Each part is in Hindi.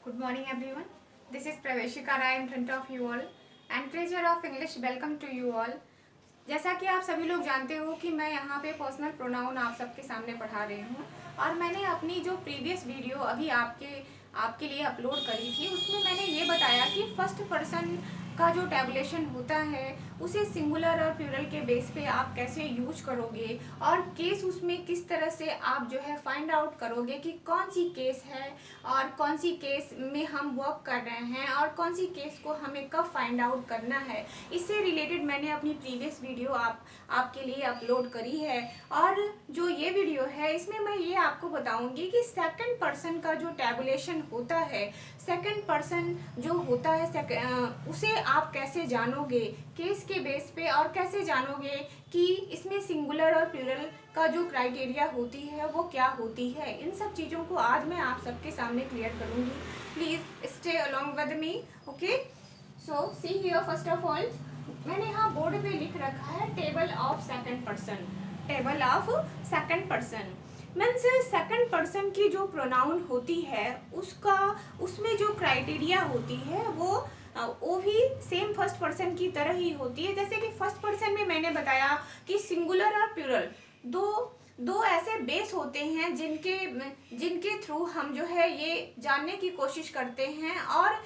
Good morning everyone. This is Praveshika Rai in front of you all and treasure of English welcome to you all. जैसा कि आप सभी लोग जानते हो कि मैं यहाँ पे पर्सनल प्रोनाउन आप सबके सामने पढ़ा रही हूँ और मैंने अपनी जो प्रीवियस वीडियो अभी आपके लिए अपलोड करी थी उसमें मैंने ये बताया कि फर्स्ट पर्सन का जो टैबुलेशन होता है उसे सिंगुलर और प्लूरल के बेस पे आप कैसे यूज करोगे और केस उसमें किस तरह से आप जो है फाइंड आउट करोगे कि कौन सी केस है और कौन सी केस में हम वर्क कर रहे हैं और कौन सी केस को हमें कब फाइंड आउट करना है, इससे रिलेटेड मैंने अपनी प्रीवियस वीडियो आपके लिए अपलोड करी है। और जो ये वीडियो है इसमें मैं ये आपको बताऊंगी कि सेकंड पर्सन का जो टैबुलेशन होता है, सेकंड पर्सन जो होता है उसे आप कैसे जानोगे केस के बेस पे और कैसे जानोगे कि इसमें सिंगुलर और प्लूरल का जो क्राइटेरिया होती है वो क्या होती है। इन सब चीज़ों को आज मैं आप सबके सामने क्लियर करूंगी। Please stay along with me. Okay, so see here first of all मैंने यहाँ बोर्ड पे लिख रखा है table of second person. Table of second person means second person की जो प्रोनाउन होती है उसमें जो क्राइटेरिया होती है वो भी सेम फर्स्ट पर्सन की तरह ही होती है। जैसे कि फर्स्ट पर्सन में मैंने बताया कि सिंगुलर और प्लूरल दो ऐसे बेस होते हैं जिनके थ्रू हम जो है ये जानने की कोशिश करते हैं और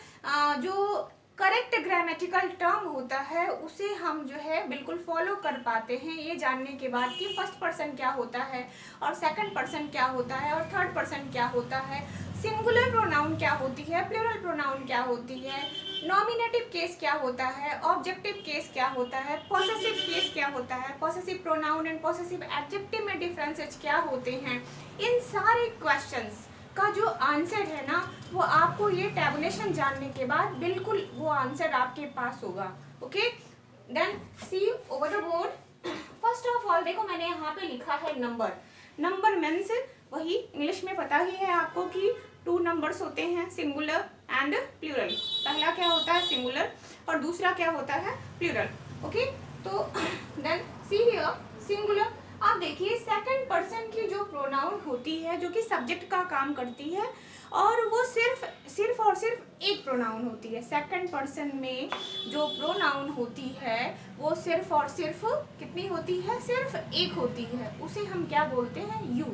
जो करेक्ट ग्रामेटिकल टर्म होता है उसे हम जो है बिल्कुल फॉलो कर पाते हैं ये जानने के बाद कि फर्स्ट पर्सन क्या होता है और सेकंड पर्सन क्या होता है और थर्ड पर्सन क्या होता है, सिंगुलर प्रोनाउन क्या होती है, प्लूरल प्रोनाउन क्या होती है, नॉमिनेटिव केस क्या होता है, ऑब्जेक्टिव केस क्या होता है, पॉसेसिव केस क्या होता है, possessive pronoun and possessive adjective में डिफरेंसेस क्या होते हैं। इन सारे क्वेश्चंस का जो आंसर है ना वो आपको ये टैबुलेशन जानने के बाद बिल्कुल वो आंसर आपके पास होगा। Okay, then see over the board. First of all देखो मैंने यहाँ पे लिखा है नंबर मीन्स वही इंग्लिश में पता ही है आपको कि 2 नंबर्स होते हैं, सिंगुलर एंड प्लूरल। पहला क्या होता है सिंगुलर और दूसरा क्या होता है प्लूरल। ओके, तो देन सी हियर सिंगुलर। आप देखिए सेकंड पर्सन की जो प्रोनाउन होती है जो कि सब्जेक्ट का काम करती है और वो सिर्फ और सिर्फ एक प्रोनाउन होती है। सेकंड पर्सन में जो प्रोनाउन होती है वो सिर्फ और सिर्फ कितनी होती है, सिर्फ एक होती है। उसे हम क्या बोलते हैं, यू।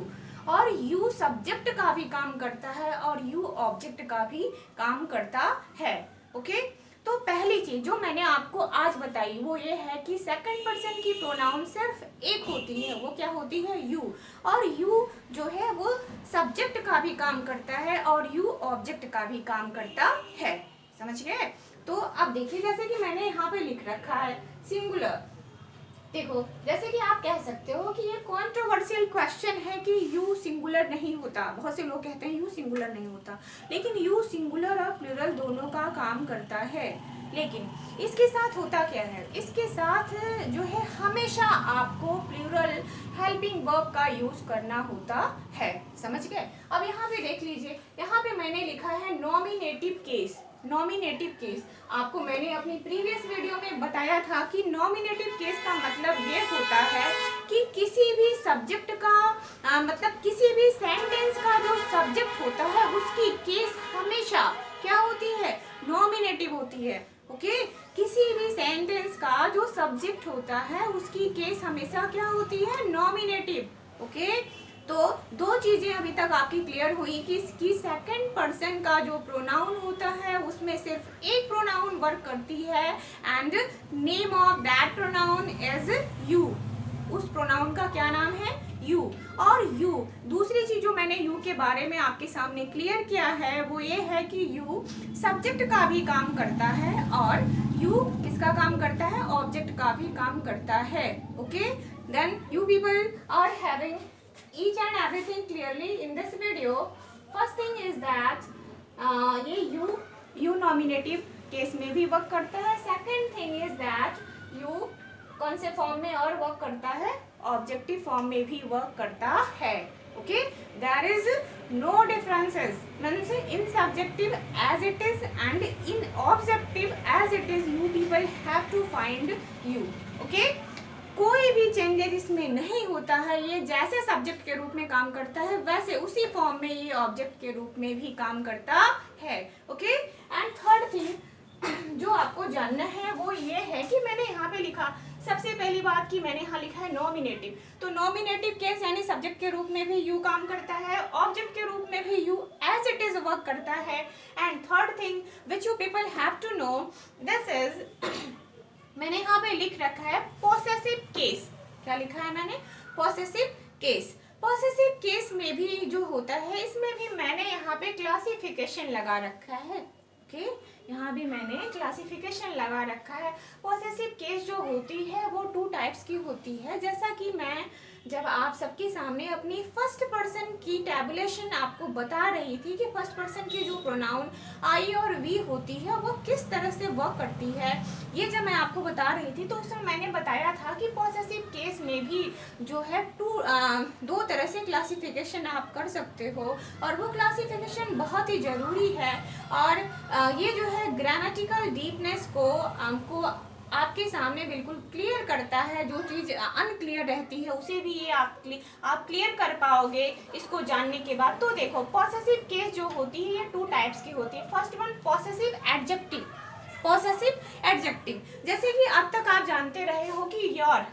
और यू सब्जेक्ट का भी काम करता है और यू ऑब्जेक्ट का भी काम करता है। ओके, तो पहली चीज जो मैंने आपको आज बताई वो ये है कि सेकंड पर्सन की प्रोनाउन सिर्फ एक होती है, वो क्या होती है, यू। और यू जो है वो सब्जेक्ट का भी काम करता है और यू ऑब्जेक्ट का भी काम करता है। समझ गए? तो अब देखिए जैसे कि मैंने यहाँ पे लिख रखा है सिंगुलर। देखो जैसे कि आप कह सकते हो कि ये कॉन्ट्रोवर्शियल क्वेश्चन है कि यू सिंगुलर नहीं होता। बहुत से लोग कहते हैं यू सिंगुलर नहीं होता, लेकिन यू सिंगुलर और प्लूरल दोनों का काम करता है। लेकिन इसके साथ होता क्या है, इसके साथ जो है हमेशा आपको प्लूरल हेल्पिंग वर्ब का यूज करना होता है। समझ गए? अब यहाँ पे देख लीजिए, यहाँ पे मैंने लिखा है नॉमिनेटिव केस। नॉमिनेटिव केस आपको मैंने अपनी प्रीवियस वीडियो में बताया था कि नॉमिनेटिव केस का मतलब ये होता है कि किसी भी सब्जेक्ट का मतलब किसी भी सेंटेंस का जो सब्जेक्ट होता है उसकी केस हमेशा क्या होती है, नॉमिनेटिव होती है। ओके, किसी भी सेंटेंस का जो सब्जेक्ट होता है उसकी केस हमेशा क्या होती है, नॉमिनेटिव। ओके, तो दो चीजें अभी तक आपकी क्लियर हुई कि सेकंड पर्सन का जो प्रोनाउन होता है उसमें सिर्फ एक प्रोनाउन वर्क करती है and name of that pronoun is you. उस प्रोनाउन का क्या नाम है, यू। और यू दूसरी चीज जो मैंने यू के बारे में आपके सामने क्लियर किया है वो ये है कि यू सब्जेक्ट का भी काम करता है और यू किसका काम करता है, ऑब्जेक्ट का भी काम करता है। Okay, then you people are having each and everything clearly in this video. First thing is that ये you nominative केस में भी वर्क करता है। Second thing is that you कौन से फॉर्म में और वर्क करता है, ऑब्जेक्टिव फॉर्म में भी वर्क करता है। Okay, there is no differences means in subjective as it is and in objective as it is. You people have to find you. Okay, कोई भी चेंजेस इसमें नहीं होता है। ये जैसे सब्जेक्ट के रूप में काम करता है वैसे उसी फॉर्म में ये ऑब्जेक्ट के रूप में भी काम करता है। ओके, एंड थर्ड थिंग जो आपको जानना है वो ये है कि मैंने यहाँ पे लिखा, सबसे पहली बात कि मैंने यहाँ लिखा है नॉमिनेटिव, तो नॉमिनेटिव केस यानी सब्जेक्ट के रूप में भी यू काम करता है, ऑब्जेक्ट के रूप में भी you as it is work करता है। And third thing which you people have to know, this is मैंने यहाँ पे लिख रखा है पॉसेसिव केस। क्या लिखा है मैंने? Possessive case. पॉसेसिव केस में भी जो होता है, इसमें भी मैंने यहाँ पे क्लासिफिकेशन लगा रखा है। ओके, यहाँ भी मैंने क्लासिफिकेशन लगा रखा है। पॉसेसिव केस जो होती है वो 2 टाइप्स की होती है, जैसा कि मैं जब आप सबके सामने अपनी फर्स्ट पर्सन की टैबुलेशन आपको बता रही थी कि फर्स्ट पर्सन की जो प्रोनाउन आई और वी होती है वो किस तरह से वर्क करती है, ये जब मैं आपको बता रही थी तो उसमें मैंने बताया था कि पॉसेसिव केस में भी जो है 2 तरह से क्लासिफिकेशन आप कर सकते हो, और वो क्लासिफिकेशन बहुत ही ज़रूरी है। और ये जो है ग्रामेटिकल डीपनेस को आपके सामने बिल्कुल क्लियर करता है। जो चीज़ अनक्लियर रहती है उसे भी ये आप क्लियर कर पाओगे इसको जानने के बाद। तो देखो, पॉसेसिव केस जो होती है ये 2 टाइप्स की होती है। First one possessive adjective. Possessive adjective जैसे कि अब तक आप जानते रहे हो कि योर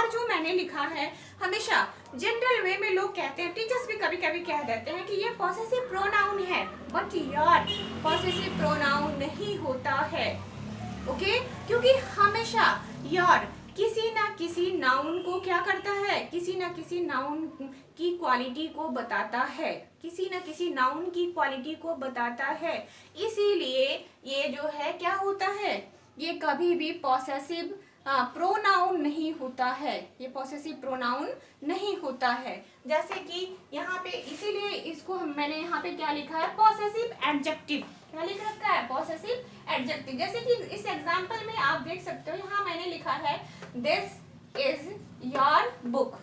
जो मैंने लिखा है, हमेशा जनरल वे में लोग कहते हैं, टीचर्स भी कभी कभी कह देते हैं कि ये पॉसेसिव प्रोनाउन है, बट योर पॉसेसिव प्रोनाउन नहीं होता है। ओके, क्योंकि हमेशा योर किसी ना किसी नाउन को क्या करता है, किसी ना किसी नाउन की क्वालिटी को बताता है, किसी ना किसी नाउन की क्वालिटी को बताता है। इसीलिए ये जो है क्या होता है, ये कभी भी पॉसेसिव प्रोनाउन नहीं होता है, ये पॉसेसिव प्रोनाउन नहीं होता है। जैसे कि यहाँ पे, इसीलिए इसको मैंने यहाँ पे क्या लिखा है, पॉसेसिव एडजेक्टिव। क्या लिख रखा है? Possessive adjective. जैसे कि इस एग्जांपल में आप देख सकते हो, यहाँ मैंने लिखा है दिस इज योर बुक।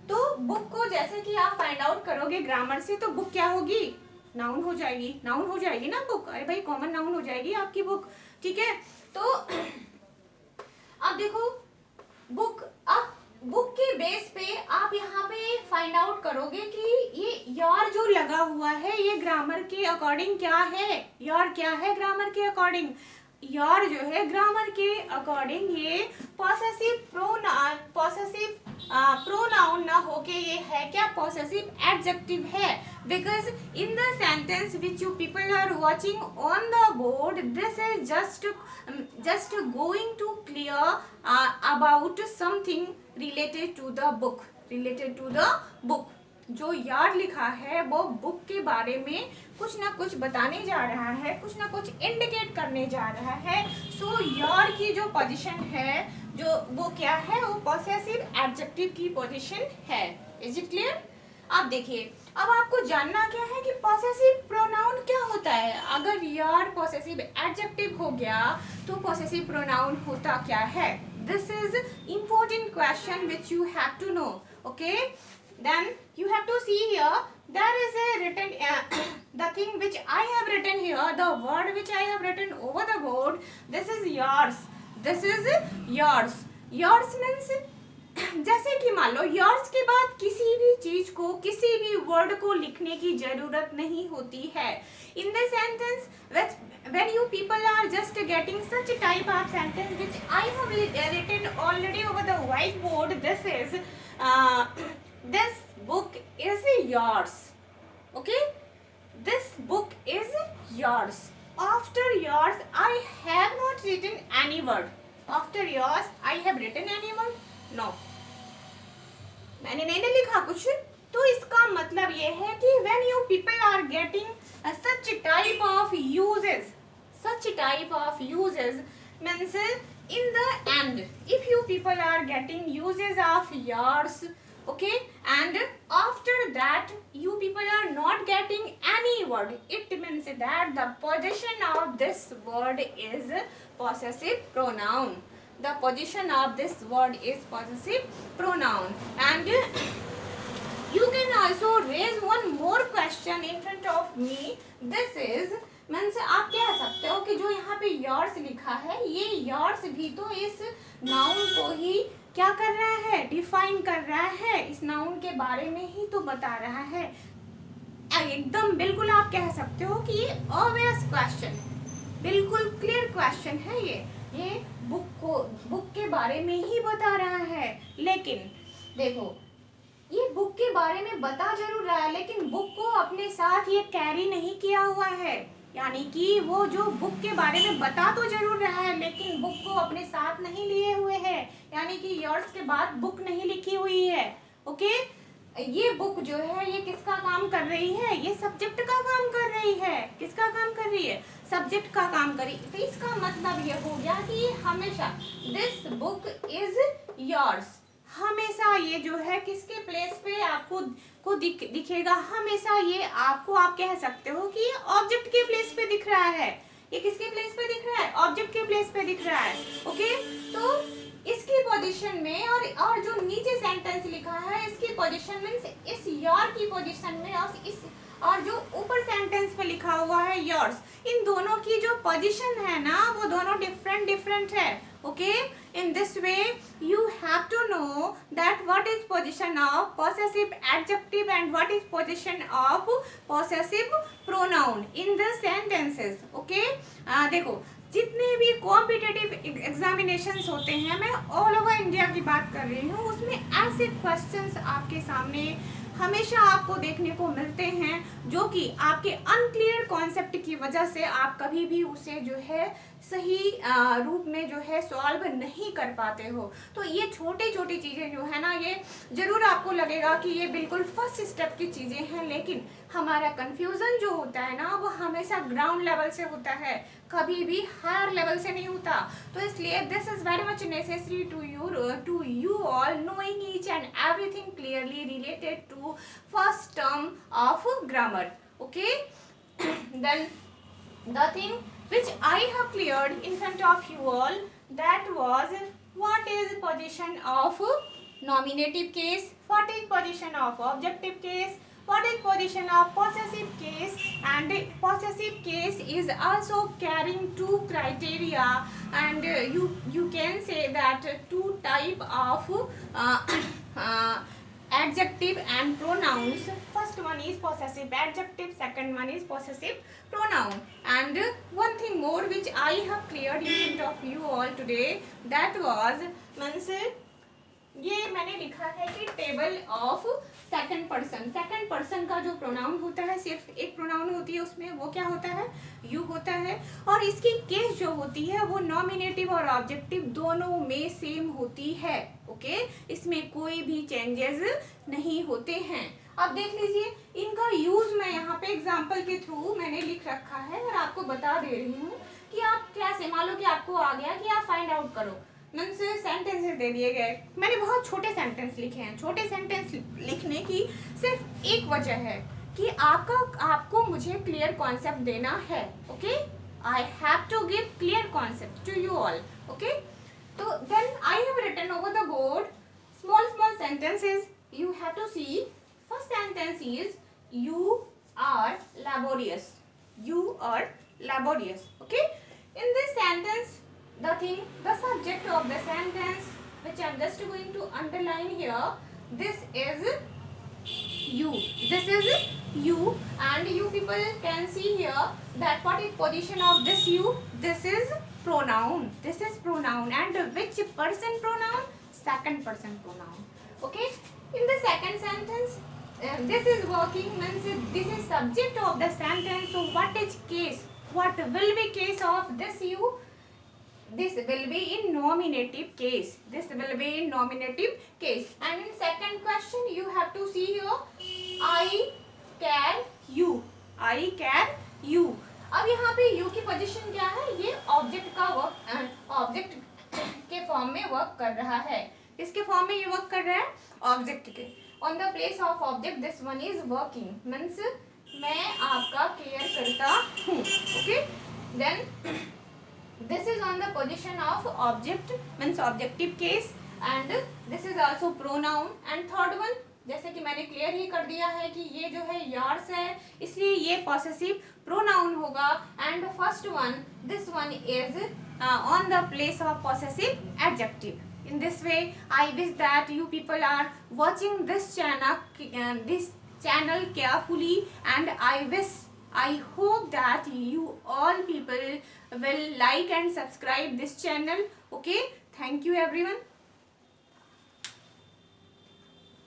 तो बुक को जैसे कि आप फाइंड आउट करोगे ग्रामर से, तो बुक क्या होगी? नाउन हो जाएगी। नाउन हो जाएगी ना बुक, अरे भाई कॉमन नाउन हो जाएगी आपकी बुक। ठीक है, तो अब देखो बुक के बेस पे आप यहाँ पे फाइंड आउट करोगे कि ये योर जो लगा हुआ है ये ग्रामर के अकॉर्डिंग क्या है। योर क्या है ग्रामर के अकॉर्डिंग? योर जो है ग्रामर के अकॉर्डिंग ये पॉसेसिव प्रोनाउन ना होके ये है क्या, पॉसेसिव एडजेक्टिव है। Because in the sentence which you people are watching on the board, this is just going to clear about something related to the book. जो यार लिखा है वो बुक के बारे में कुछ ना कुछ बताने जा रहा है, कुछ ना कुछ इंडिकेट करने जा रहा है। सो योर की जो पोजीशन है, जो वो क्या है, वो पॉसेसिव एडजेक्टिव की पोजीशन है। Is it clear? आप देखिए, अब आपको जानना क्या है कि पॉसेसिव प्रोनाउन क्या होता है। अगर योर पॉसेसिव एडजेक्टिव हो गया तो पॉसेसिव प्रोनाउन होता क्या है? This is important question which you have to know. Okay, then you have to see here, there is a written the thing which I have written here, the word which I have written over the board, this is yours. This is yours. Yours means जैसे कि मान लो yours के बाद किसी भी चीज को, किसी भी वर्ड को लिखने की जरूरत नहीं होती है। In the sentence when you people are just getting such type of sentence which I have written already over the whiteboard, this is this book is yours. Okay, this book is yours. After yours I have not written any word. After yours I have written any word? No, मैंने नहीं लिखा कुछ। तो इसका मतलब ये है कि when you people are getting such type of uses means in the end, if you people are getting uses of yours, okay, and after that you people are not getting any word, it means that the position of this word is possessive pronoun. The position of this word is possessive pronoun. And you can also raise one more question in front of me. This is means आप कह सकते हो कि जो यहाँ पे yours लिखा है, ये yours भी तो इस noun को ही क्या कर रहा है, डिफाइन कर रहा है, इस नाउन के बारे में ही तो बता रहा है। एकदम बिल्कुल आप कह सकते हो कि ये ऑब्वियस क्वेश्चन, बिल्कुल क्लियर क्वेश्चन है ये बुक के बारे में ही बता रहा है। लेकिन देखो, ये बुक के बारे में बता जरूर रहा है, लेकिन बुक को अपने साथ ये कैरी नहीं किया हुआ है। यानी कि वो जो बुक के बारे में बता तो जरूर रहा है, लेकिन बुक को अपने साथ नहीं लिए हुए है। यानी कि योर्स के बाद बुक नहीं लिखी हुई है। ओके, ये बुक जो है ये किसका काम कर रही है? ये सब्जेक्ट का काम कर रही है। किसका काम कर रही है? सब्जेक्ट का काम कर रही है। तो इसका मतलब ये हो गया कि ये हमेशा, दिस बुक इज योर्स, हमेशा ये जो है किसके प्लेस पे आपको दिखेगा? हमेशा ये आपको, आप कह सकते हो कि ये ऑब्जेक्ट के प्लेस पे दिख रहा है। ये किसके प्लेस पे दिख रहा है? ऑब्जेक्ट के प्लेस पे दिख रहा है। ओके, तो इसकी पोजीशन में और जो नीचे सेंटेंस लिखा है इसकी पोजीशन मींस इस योर की पोजीशन में, और जो ऊपर सेंटेंस पे लिखा हुआ है योर्स, इन दोनों की जो पोजीशन है ना वो दोनों डिफरेंट है। Okay, in this way you have to know that what is position of possessive adjective and what is position of possessive pronoun in the sentences. Okay, देखो, जितने भी कॉम्पिटिटिव एग्जामिनेशंस होते हैं, मैं ऑल ओवर इंडिया की बात कर रही हूँ, उसमें ऐसे क्वेश्चंस आपके सामने हमेशा आपको देखने को मिलते हैं जो कि आपके अनक्लियर कॉन्सेप्ट की वजह से आप कभी भी उसे जो है सही रूप में जो है सॉल्व नहीं कर पाते हो। तो ये छोटी छोटी चीज़ें जो है ना, ये ज़रूर आपको लगेगा कि ये बिल्कुल फर्स्ट स्टेप की चीज़ें हैं, लेकिन हमारा कंफ्यूजन जो होता है ना वो हमेशा ग्राउंड लेवल से होता है, कभी भी हायर लेवल से नहीं होता। तो इसलिए this is very much necessary to you all knowing each and everything clearly related to first term of grammar. Okay, then the thing which I have cleared in front of you all, that was what is position of nominative case, what is position of objective case, what is position of possessive case, and possessive case is also carrying two criteria, and you can say that two type of adjective and pronouns. First one is possessive adjective, second one is possessive pronoun. And one thing more which I have cleared in front of you all today, that was means ये मैंने लिखा है कि टेबल ऑफ सेकंड पर्सन का जो प्रोनाउन होता है, सिर्फ एक प्रोनाउन होती है उसमें, वो क्या होता है? यू होता है। और इसकी केस जो होती है वो नॉमिनेटिव और ऑब्जेक्टिव दोनों में सेम होती है। ओके, इसमें कोई भी चेंजेस नहीं होते हैं। अब देख लीजिए, इनका यूज मैं यहाँ पे एग्जाम्पल के थ्रू मैंने लिख रखा है और आपको बता दे रही हूँ कि आप कैसे, मान लो कि आपको आ गया कि आप फाइंड आउट करो, मीन्स सेंटेंसेस दे दिए गए, मैंने बहुत छोटे सेंटेंस लिखे हैं। छोटे सेंटेंस लिखने की सिर्फ एक वजह है कि आपको मुझे क्लियर कॉन्सेप्ट देना है। Okay, I have to give clear concept to you all. Okay, तो then I have written over the board small sentences. You have to see. First sentence is you are laborious. You are laborious. Okay, in this sentence, the subject of the sentence, which I am just going to underline here, this is you. This is you, and you people can see here that what is position of this you? This is pronoun. This is pronoun, and which person pronoun? Second person pronoun. Okay, in the second sentence, this is working means this is subject of the sentence. So what is case? What will be case of this you? This will be in nominative case. This will be in nominative case. And in second question, you have to see here, I care you. I care you. अब यहाँ पे you की पोजीशन क्या है? ये ऑब्जेक्ट का वर्क, ऑब्जेक्ट के फॉर्म में वर्क कर रहा है। किसके फॉर्म में ये वर्क कर रहा है? ऑब्जेक्ट के। On the place of object this one is working, means मैं आपका केयर करता हूँ। Okay, then this is on the position of object means objective case, and this is also pronoun. And third one, जैसे कि मैंने क्लियर ही कर दिया है कि ये जो है yours है, इसलिए ये possessive pronoun होगा। and first one, this one is on the place of possessive adjective. In this way, I wish that you people are watching this channel carefully, and I hope that you all people will like and subscribe this channel. Okay, thank you everyone.